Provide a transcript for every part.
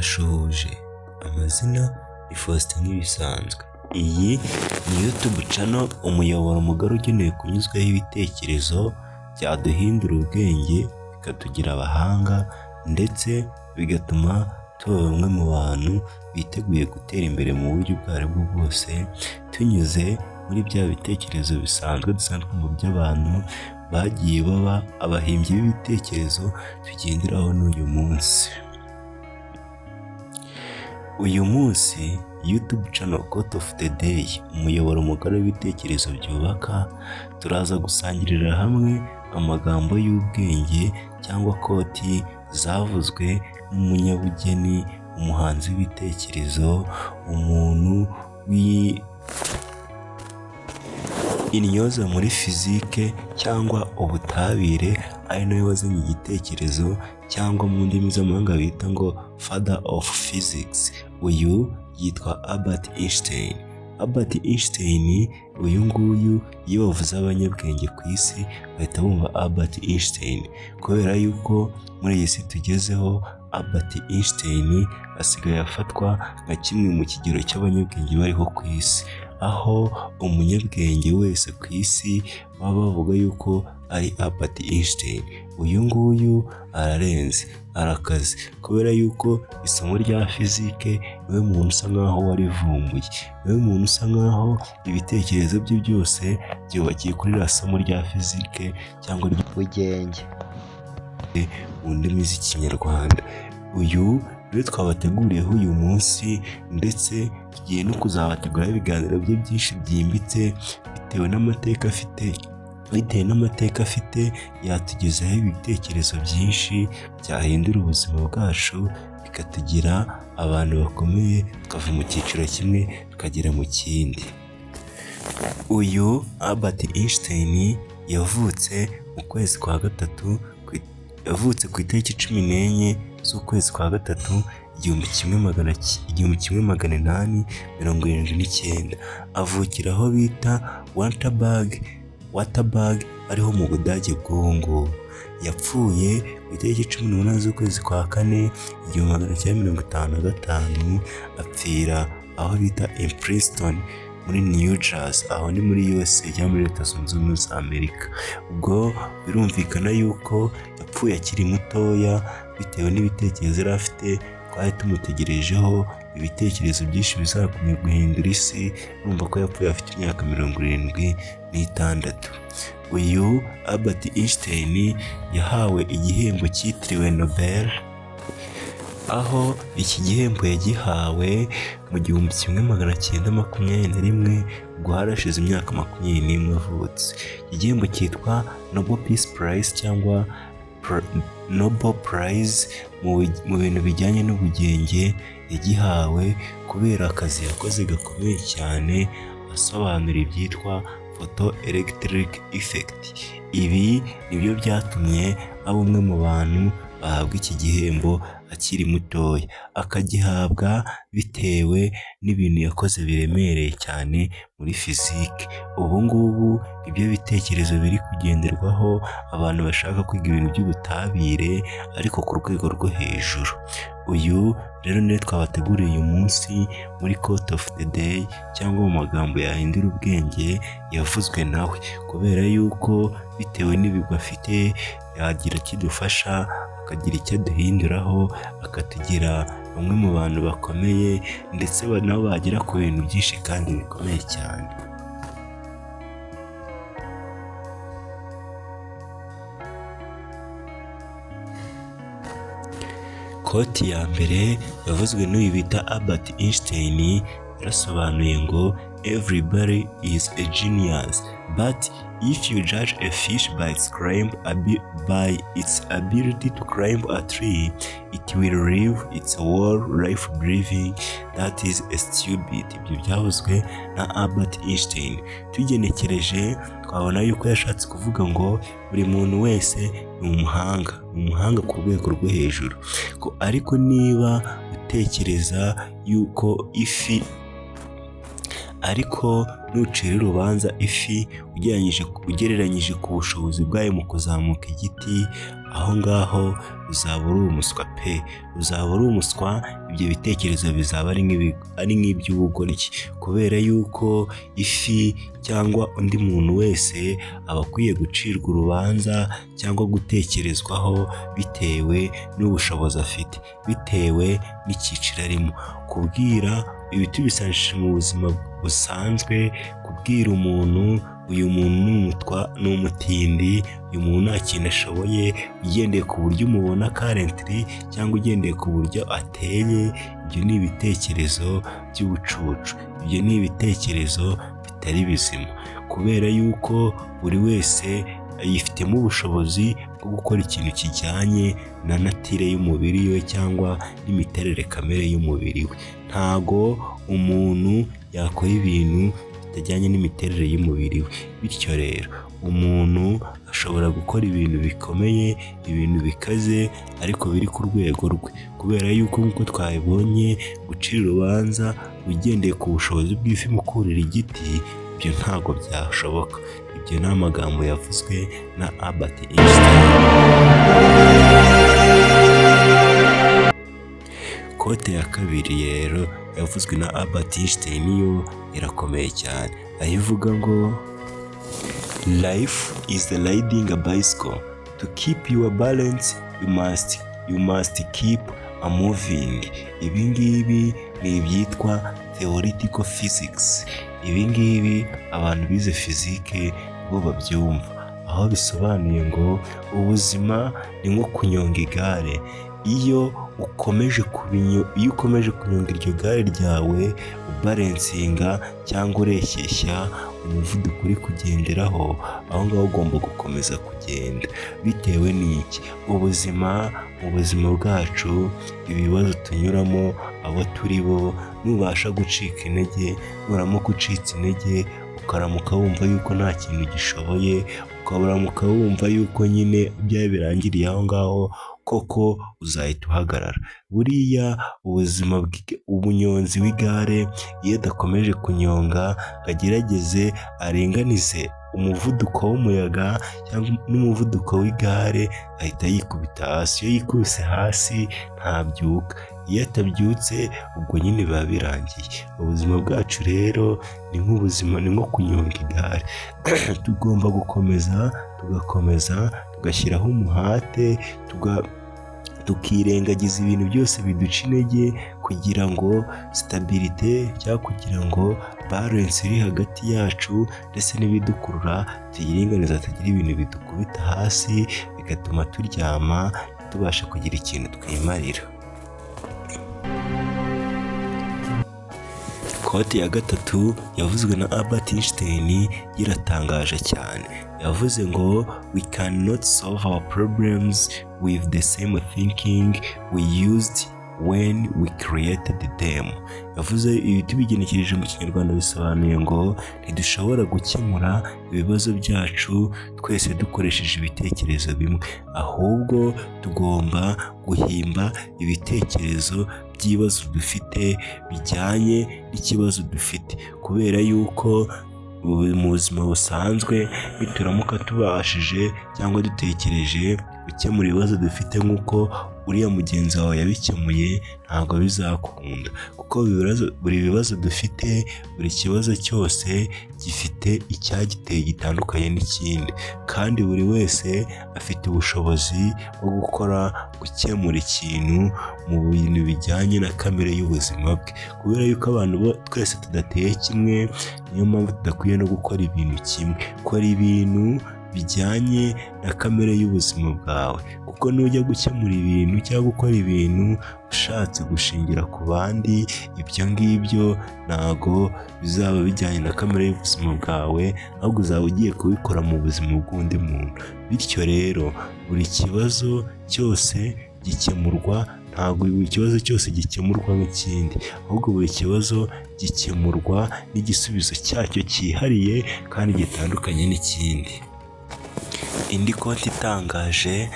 Ndabashuhuje, amazina ni Faustin nk'ibisanzwe. Iyi ni YouTube channel, umuyoboro mugari ugenewe kunyuzwaho ibitekerezo byaduhindura ubwenge, bikatugira abahanga ndetse bigatuma tuba bamwe mu bantu biteguye gutera imbere mu buryo ubwo ari bwo bwose, tunyuze muri bya bitekerezo bisanzwe dusanzwe mu by'abantu bagiye baba abahimbyi b'ibitekerezo tugenderaho n'uyu munsi. Uyu munsi YouTube channel Quote of the Day, umuyoboro mugari w'ibitekerezo byubaka, turaza gusangirira hamwe amagambo y'ubwenge cyangwa koti zavuzwe n'umunyabugeni, umuhanzi w'ibitekerezo, umuntu intyoza muri fizike cyangwa ubutabire, ari nawe wazanye igitekerezo cyangwa mu ndimi z'amahanga bita ngo father of physics. Uyu yitwa Albert Einstein. Albert Einstein, uyu nguyu iyo bavuze abanyabwenge ku isi bahita bumva Albert Einstein, kubera yuko muri iyi si tugezeho Albert Einstein asigaye afatwa nka kimwe mu kigero cy'abanyabwenge bariho ku isi, aho umunyabwenge wese ku isi baba bavuga yuko ari Albert Einstein. Uyu nguyu ararenze, arakaze, kubera yuko isomo rya fizike niwe muntu usa nkaho warivumbuye, niwe muntu usa nkaho ibitekerezo bye byose byubakiye kuri iriya somo rya fizike cyangwa ry'ubugenge mu ndimi z'ikinyarwanda. Uyu rero twabateguriyeho uyu munsi, ndetse tugiye no kuzabateguraho ibiganiro bye byinshi byimbitse bitewe n'amateka afite, yatugezaho ibitekerezo byinshi byahindura ubuzima bwacu, bikatugira abantu bakomeye, tukava mu cyiciro kimwe tukagera mu kindi. Uyu Albert Einstein yavutse mu kwezi kwa gatatu, yavutse ku itariki 14 z'ukwezi kwa gatatu 1879, avukira aho bita Waterberg ariho mu Budage bw'ubu ngubu. Yapfuye ku itariki 18 z'ukwezi kwa kane 1955, apfira aho bita Princeton muri New Jersey, aho ni muri USA cyangwa muri Leta Zunze Ubumwe za Amerika. Ubwo birumvikana yuko yapfuye akiri mutoya bitewe n'ibitekerezo yari afite, twari tumutegerejeho ibitekerezo byinshi bizakomeye guhindura isi, urumva ko yapfuye afite imyaka 76. Uyu Albert Einstein yahawe igihembo cyitiriwe Nobel, aho iki gihembo yagihawe mu 1921, ubwo harashize imyaka 21 avutse. Iki gihembo cyitwa Nobel Peace Prize cyangwa Nobel Prize mu bintu bijyanye n'ubugenge. Yagihawe kubera akazi yakoze gakomeye cyane asobanura ibyitwa photoelectric effect. Ibi nibyo byatumye aba umwe mu bantu bahabwa iki gihembo akiri mutoya, akagihabwa bitewe n'ibintu yakoze biremereye cyane muri fizike. Ubu ngubu ibyo bitekerezo biri kugenderwaho abantu bashaka kwiga ibintu by'ubutabire ariko ku rwego rwo hejuru. Uyu rero niwe twabateguriye uyu munsi muri Quote of the Day, cyangwa mu magambo yahindura ubwenge yavuzwe nawe, kubera yuko bitewe n'ibigwi afite yagira kidufasha, akagira icyo aduhinduraho, akatugira bamwe mu bantu bakomeye, ndetse nabo bagera ku bintu byinshi kandi bikomeye cyane. Koti ya mbere yavuzwe n'uyu bita Albert Einstein, yarasobanuye ngo everybody is a genius, but if you judge a fish by its ability to climb a tree, it will live its whole life breathing. That is stupid. Ibyo byavuzwe na Albert Einstein. Tugenekereje twabona yuko yashatse kuvuga ngo buri muntu wese ni umuhanga ku rwego rwo hejuru, ariko niba utekereza yuko ifi ariko nucira urubanza ifi ugereranyije ku bushobozi bwayo mu kuzamuka igiti, aho ngaho uzaba uri umuswa pe, uzaba uri umuswa. Ibyo bitekerezo bizaba ari nk'iby'ubugoryi, kubera yuko ifi cyangwa undi muntu wese aba akwiye gucirwa urubanza cyangwa gutekerezwaho bitewe n'ubushobozi afite, bitewe n'icyiciro arimo. Kubwira ibiti bisangije mu buzima busanzwe, kubwira umuntu uyu muntu ni umutindi, uyu muntu nta kintu ashoboye, ugendeye ku buryo umubona currently cyangwa ugendeye ku buryo ateye, ibyo ni ibitekerezo by'ubucucu, ibyo ni ibitekerezo bitari bizima, kubera yuko buri wese yifitemo ubushobozi bwo gukora ikintu kijyanye na natire y'umubiri we cyangwa n'imiterere kamere y'umubiri we. Ntago umuntu yakora ibintu bitajyanye n'imiterere y'umubiri we, bityo rero umuntu ashobora gukora ibintu bikomeye, ibintu bikaze, ariko biri ku rwego rwe, kubera yuko nk'uko twabibonye, gucira urubanza ugendeye ku bushobozi bw'ifi mu kurira igiti, ibyo ntabwo byashoboka. Ibyo ni amagambo yavuzwe na Albert Einstein. Kote ya kabiri rero yavuzwe na Albert Einstein, yo irakomeye cyane, aho ivuga ngo life is the riding a bicycle. To keep your balance you must keep a moving. Ibi ngibi ni ibyitwa theoretical physics. Ibi ngibi abantu bize fizike bo babyumva, aho bisobanuye ngo ubuzima ni nko kunyonga igare. Iyo ukomeje kunyonga iryo gare ryawe, ubarensinga cyangwa ureshyeshya umuvuduko uri kugenderaho, aho ngaho ugomba gukomeza kugenda. Bitewe n'iki? Ubuzima, mu buzima bwacu, ibibazo tunyuramo, abo turi bo, nubasha gucika intege, nuramuka ucitse intege, ukaramuka wumva yuko nta kintu gishoboye, ukaramuka wumva yuko nyine ibyawe birangiriye aho ngaho, koko uzahita uhagarara. Buriya ubuzima, umunyonzi w'igare iyo adakomeje kunyonga ngo agerageze aringanize umuvuduko w'umuyaga cyangwa n'umuvuduko w'igare, ahita yikubita hasi. Iyo yikubise hasi ntabyuka, iyo atabyutse ubwo nyine biba birangiye. Ubuzima bwacu rero ni nk'ubuzima, ni nko kunyonga igare. Tugomba gukomeza, tugashyiraho umuhate, tukirengagiza ibintu byose biduca intege, kugira ngo stabilite cyangwa kugira ngo balance iri hagati yacu ndetse n'ibidukurura tuyiringaniza, tugira ibintu bidukubita hasi bigatuma turyama, tubasha kugira ikintu twimarira. Kote ya gatatu yavuzwe na Albert Einstein iratangaje cyane. Yavuze ngo we cannot solve our problems with the same thinking we used when we created them. Yavuze ibi tubigenekereje mu Kinyarwanda bisobanuye ngo ntidushobora gukemura ibibazo byacu twese dukoresheje ibitekerezo bimwe, ahubwo tugomba guhimba ibitekerezo by'ibibazo dufite bijyanye n'ikibazo dufite, kubera yuko mu buzima busanzwe nituramuka tubashije cyangwa dutekereje gukemura ibibazo dufite nk'uko uriya mugenzi wawe yabikemuye, ntabwo bizakunda, kuko buri bibazo dufite, buri kibazo cyose gifite icyagiteye gitandukanye n'ikindi, kandi buri wese afite ubushobozi bwo gukemura ikintu mu bintu bijyanye na kamere y'ubuzima bwe. Kubera yuko abantu twese tudateye kimwe, niyo mpamvu tudakwiye no gukora ibintu kimwe. Kora ibintu bijyanye na kamere y'ubuzima bwawe, kuko nujya gukemura ibintu cyangwa gukora ibintu ushatse gushingira ku bandi, ibyo ngibyo ntago bizaba bijyanye na kamere y'ubuzima bwawe, ahubwo uzaba ugiye kubikora mu buzima bw'undi muntu. Bityo rero buri kibazo cyose gikemurwa, ntabwo buri kibazo cyose gikemurwa nk'ikindi, ahubwo buri kibazo gikemurwa n'igisubizo cyacyo cyihariye kandi gitandukanye n'ikindi. Indi kote itangaje,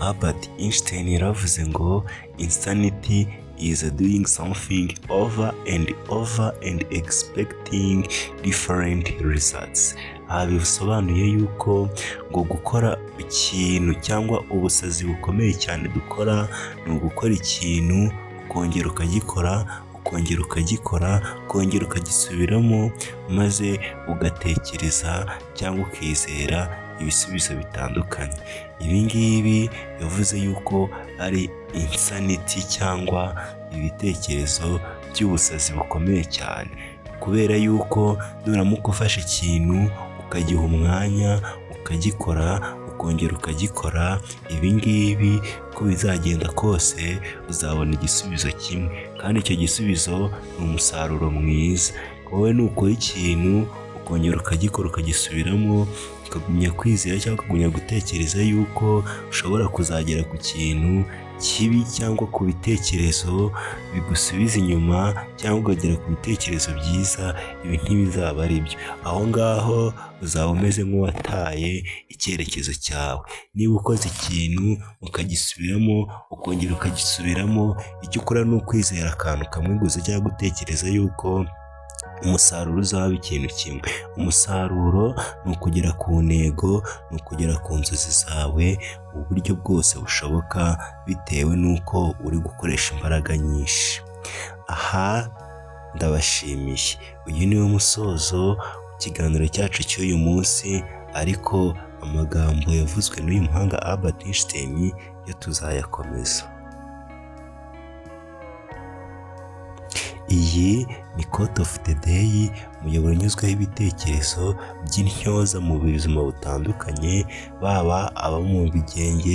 Albert Einstein yaravuze ngo insanity is doing something over and expecting different results. Aha bisobanuye yuko ngo gukora ikintu cyangwa ubusazi bukomeye cyane dukora ni ugukora ikintu ukongera ukagikora, ukongera ukagikora, ukongera ukagisubiramo, maze ugatekereza cyangwa ukizera ibisubizo bitandukanye. Ibi ngibi yavuze yuko ari insanity cyangwa ibitekerezo by'ubusazi bukomeye cyane, kubera yuko nuramuka ufashe ikintu ukagiha umwanya ukagikora, ukongera ukagikora, ibi ngibi uko bizagenda kose uzabona igisubizo kimwe, kandi icyo gisubizo ni umusaruro mwiza. Wowe nukora ikintu ukongera ukagikora ukagisubiramo, ukagumya kwizera cyangwa ukagumya gutekereza yuko ushobora kuzagera ku kintu kibi cyangwa ku bitekerezo bigusubiza inyuma, cyangwa ukagera ku bitekerezo byiza, ibi ntibizaba ari byo. Aho ngaho uzaba umeze nk'uwataye icyerekezo cyawe. Niba ukoze ikintu ukagisubiramo, ukongera ukagisubiramo, icyo ukora ni ukwizera akantu kamwe gusa cyangwa gutekereza yuko umusaruro uzaba ikintu kimwe. Umusaruro ni ukugera ku ntego, ni ukugera ku nzozi zawe mu buryo bwose bushoboka, bitewe n'uko uri gukoresha imbaraga nyinshi. Aha ndabashimiye. Uyu niwo musozo w'ikiganiro cyacu cy'uyu munsi, ariko amagambo yavuzwe n'uyu muhanga Albert Einstein yo tuzayakomeza. Iyi ni Quote of the Day, umuyoboro unyuzweho ibitekerezo by'intyoza mu buzima butandukanye, baba abo mu bigenge